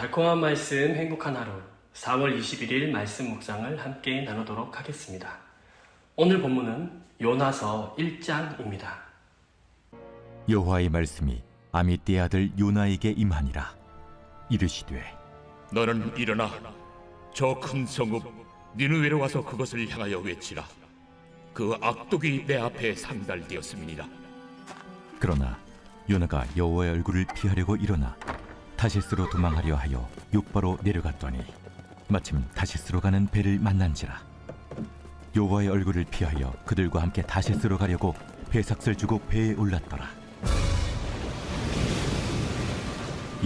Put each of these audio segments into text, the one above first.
달콤한 말씀 행복한 하루 4월 21일 말씀 묵상을 함께 나누도록 하겠습니다. 오늘 본문은 요나서 1장입니다. 여호와의 말씀이 아미떼의 아들 요나에게 임하니라. 이르시되 너는 일어나 저 큰 성읍 니느웨로 와서 그것을 향하여 외치라. 그 악독이 내 앞에 상달되었음이니라. 그러나 요나가 여호와의 얼굴을 피하려고 일어나 다시스로 도망하려 하여 욥바로 내려갔더니 마침 다시스로 가는 배를 만난지라. 여호와의 얼굴을 피하여 그들과 함께 다시스로 가려고 배삭을 주고 배에 올랐더라.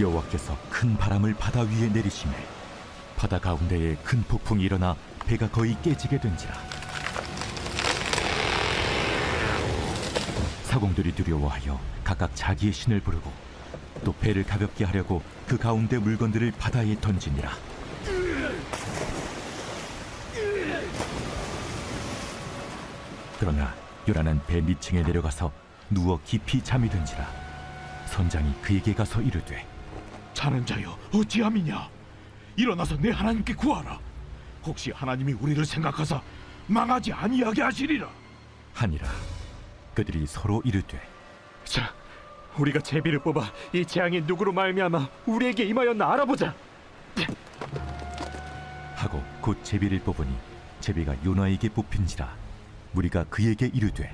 여호와께서 큰 바람을 바다 위에 내리시매 바다 가운데에 큰 폭풍이 일어나 배가 거의 깨지게 된지라. 사공들이 두려워하여 각각 자기의 신을 부르고 또 배를 가볍게 하려고 그 가운데 물건들을 바다에 던지니라. 그러나 요나는 배 밑층에 내려가서 누워 깊이 잠이 든지라. 선장이 그에게 가서 이르되 자는 자여 어찌함이냐. 일어나서 내 하나님께 구하라. 혹시 하나님이 우리를 생각하사 망하지 아니하게 하시리라. 하니라. 그들이 서로 이르되 자, 우리가 제비를 뽑아 이 재앙이 누구로 말미암아 우리에게 임하였나 알아보자. 하고 곧 제비를 뽑으니 제비가 요나에게 뽑힌지라. 무리가 그에게 이르되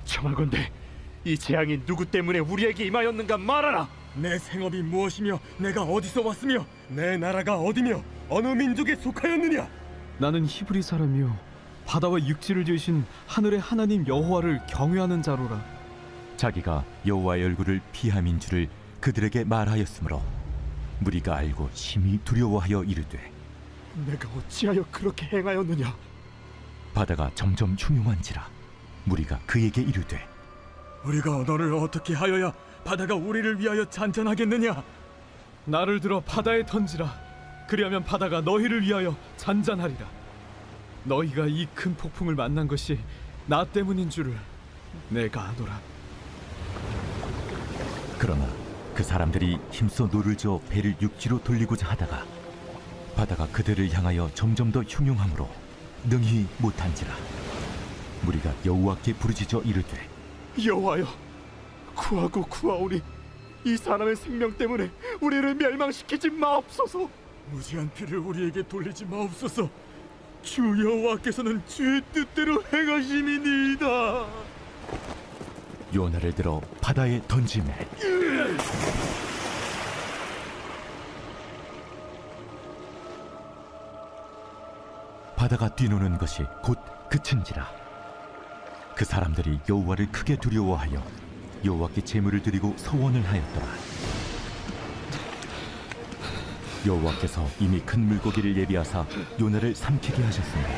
청하건대 이 재앙이 누구 때문에 우리에게 임하였는가 말하라. 내 생업이 무엇이며 내가 어디서 왔으며 내 나라가 어디며 어느 민족에 속하였느냐? 나는 히브리 사람이요 바다와 육지를 지으신 하늘의 하나님 여호와를 경외하는 자로라. 자기가 여호와의 얼굴을 피함인 줄을 그들에게 말하였으므로 무리가 알고 심히 두려워하여 이르되 내가 어찌하여 그렇게 행하였느냐. 바다가 점점 흉흉한지라. 무리가 그에게 이르되 우리가 너를 어떻게 하여야 바다가 우리를 위하여 잔잔하겠느냐? 나를 들어 바다에 던지라. 그리하면 바다가 너희를 위하여 잔잔하리라. 너희가 이 큰 폭풍을 만난 것이 나 때문인 줄을 내가 아노라. 그러나 그 사람들이 힘써 노를 저어 배를 육지로 돌리고자 하다가 바다가 그들을 향하여 점점 더 흉흉함으로 능히 못한지라. 무리가 여호와께 부르짖어 이르되 여호와여, 구하고 구하오니 이 사람의 생명 때문에 우리를 멸망시키지 마옵소서. 무지한 피를 우리에게 돌리지 마옵소서. 주 여호와께서는 주의 뜻대로 행하심이니이다. 요나를 들어 바다에 던지매 바다가 뛰노는 것이 곧 그친지라. 그 사람들이 여호와를 크게 두려워하여 여호와께 제물을 드리고 서원을 하였더라. 여호와께서 이미 큰 물고기를 예비하사 요나를 삼키게 하셨습니다.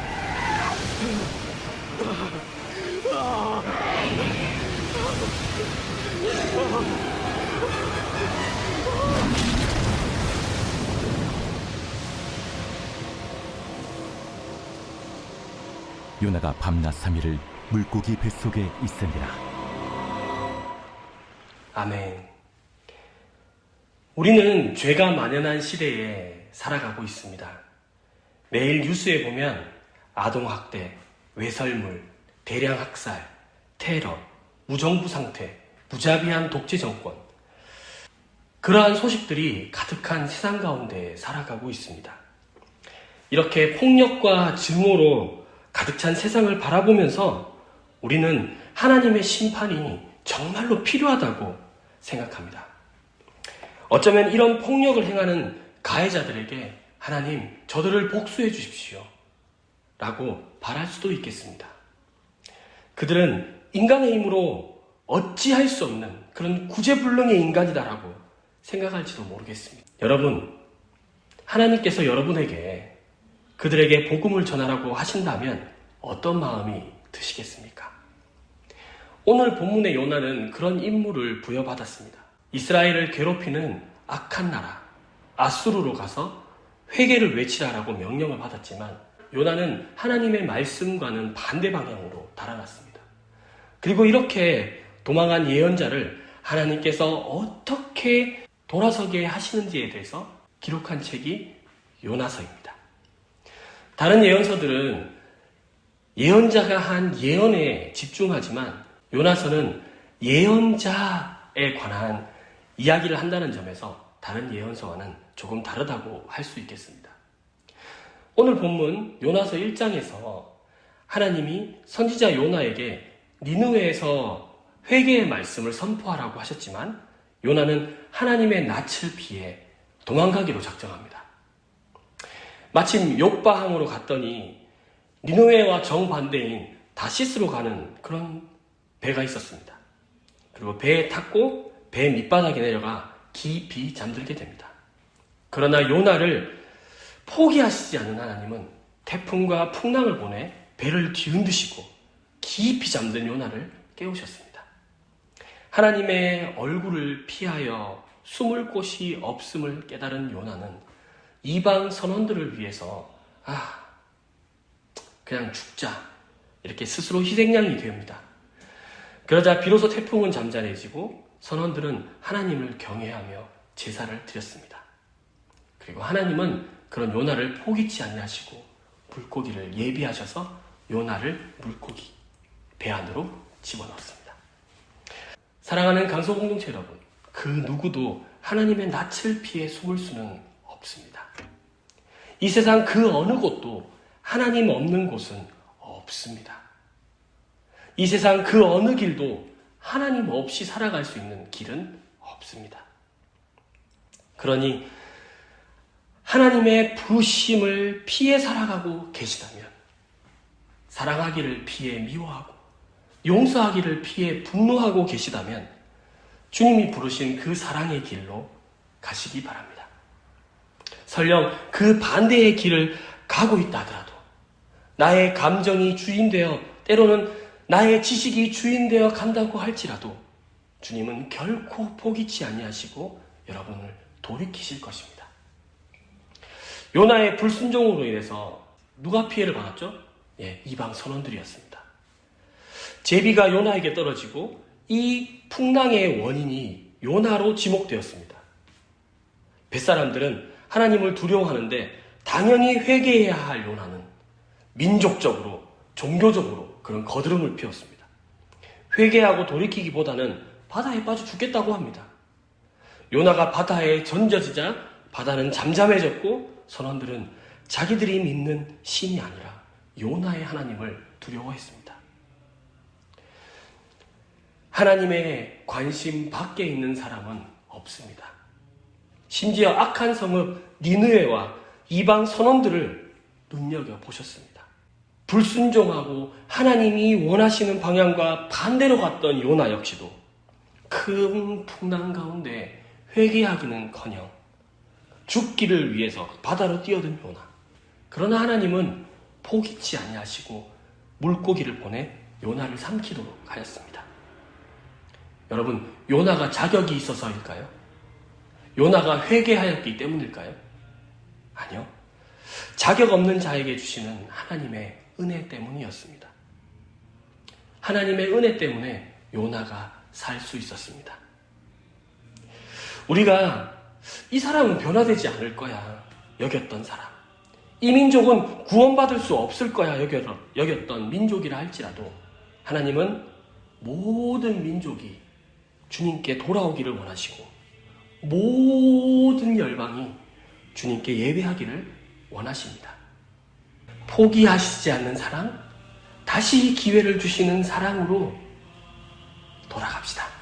요나가 밤낮 3일을 물고기 뱃속에 있으니라. 아멘. 우리는 죄가 만연한 시대에 살아가고 있습니다. 매일 뉴스에 보면 아동학대, 외설물, 대량학살, 테러, 무정부 상태, 무자비한 독재 정권, 그러한 소식들이 가득한 세상 가운데 살아가고 있습니다. 이렇게 폭력과 증오로 가득 찬 세상을 바라보면서 우리는 하나님의 심판이 정말로 필요하다고 생각합니다. 어쩌면 이런 폭력을 행하는 가해자들에게 하나님, 저들을 복수해 주십시오 라고 바랄 수도 있겠습니다. 그들은 인간의 힘으로 어찌할 수 없는 그런 구제불능의 인간이다라고 생각할지도 모르겠습니다. 여러분, 하나님께서 여러분에게 그들에게 복음을 전하라고 하신다면 어떤 마음이 드시겠습니까? 오늘 본문의 요나는 그런 임무를 부여받았습니다. 이스라엘을 괴롭히는 악한 나라 아수르로 가서 회개를 외치라라고 명령을 받았지만 요나는 하나님의 말씀과는 반대 방향으로 달아났습니다. 그리고 이렇게 도망한 예언자를 하나님께서 어떻게 돌아서게 하시는지에 대해서 기록한 책이 요나서입니다. 다른 예언서들은 예언자가 한 예언에 집중하지만 요나서는 예언자에 관한 이야기를 한다는 점에서 다른 예언서와는 조금 다르다고 할 수 있겠습니다. 오늘 본문 요나서 1장에서 하나님이 선지자 요나에게 니느웨에서 회개의 말씀을 선포하라고 하셨지만 요나는 하나님의 낯을 피해 도망가기로 작정합니다. 마침 욥바항으로 갔더니 니느웨와 정반대인 다시스로 가는 그런 배가 있었습니다. 그리고 배에 탔고 배 밑바닥에 내려가 깊이 잠들게 됩니다. 그러나 요나를 포기하시지 않은 하나님은 태풍과 풍랑을 보내 배를 뒤흔드시고 깊이 잠든 요나를 깨우셨습니다. 하나님의 얼굴을 피하여 숨을 곳이 없음을 깨달은 요나는 이방 선원들을 위해서 그냥 죽자 이렇게 스스로 희생양이 됩니다. 그러자 비로소 태풍은 잠잠해지고 선원들은 하나님을 경외하며 제사를 드렸습니다. 그리고 하나님은 그런 요나를 포기치 아니하시고 물고기를 예비하셔서 요나를 물고기 배 안으로 집어넣었습니다. 사랑하는 강소 공동체 여러분, 그 누구도 하나님의 낯을 피해 숨을 수는 없습니다. 이 세상 그 어느 곳도 하나님 없는 곳은 없습니다. 이 세상 그 어느 길도 하나님 없이 살아갈 수 있는 길은 없습니다. 그러니 하나님의 부르심을 피해 살아가고 계시다면, 사랑하기를 피해 미워하고 용서하기를 피해 분노하고 계시다면 주님이 부르신 그 사랑의 길로 가시기 바랍니다. 설령 그 반대의 길을 가고 있다 하더라도, 나의 감정이 주인되어 때로는 나의 지식이 주인되어 간다고 할지라도 주님은 결코 포기치 아니하시고 여러분을 돌이키실 것입니다. 요나의 불순종으로 인해서 누가 피해를 받았죠? 이방 선원들이었습니다. 제비가 요나에게 떨어지고 이 풍랑의 원인이 요나로 지목되었습니다. 뱃사람들은 하나님을 두려워하는데 당연히 회개해야 할 요나는 민족적으로, 종교적으로 그런 거드름을 피웠습니다. 회개하고 돌이키기보다는 바다에 빠져 죽겠다고 합니다. 요나가 바다에 던져지자 바다는 잠잠해졌고 선원들은 자기들이 믿는 신이 아니라 요나의 하나님을 두려워했습니다. 하나님의 관심 밖에 있는 사람은 없습니다. 심지어 악한 성읍 니느웨와 이방 선원들을 눈여겨보셨습니다. 불순종하고 하나님이 원하시는 방향과 반대로 갔던 요나 역시도 큰 풍랑 가운데 회개하기는커녕 죽기를 위해서 바다로 뛰어든 요나. 그러나 하나님은 포기치 아니하시고 물고기를 보내 요나를 삼키도록 하였습니다. 여러분, 요나가 자격이 있어서일까요? 요나가 회개하였기 때문일까요? 아니요. 자격 없는 자에게 주시는 하나님의 은혜 때문이었습니다. 하나님의 은혜 때문에 요나가 살 수 있었습니다. 우리가 이 사람은 변화되지 않을 거야 여겼던 사람, 이 민족은 구원받을 수 없을 거야 여겼던 민족이라 할지라도 하나님은 모든 민족이 주님께 돌아오기를 원하시고 모든 열방이 주님께 예배하기를 원하십니다. 포기하시지 않는 사랑, 다시 기회를 주시는 사랑으로 돌아갑시다.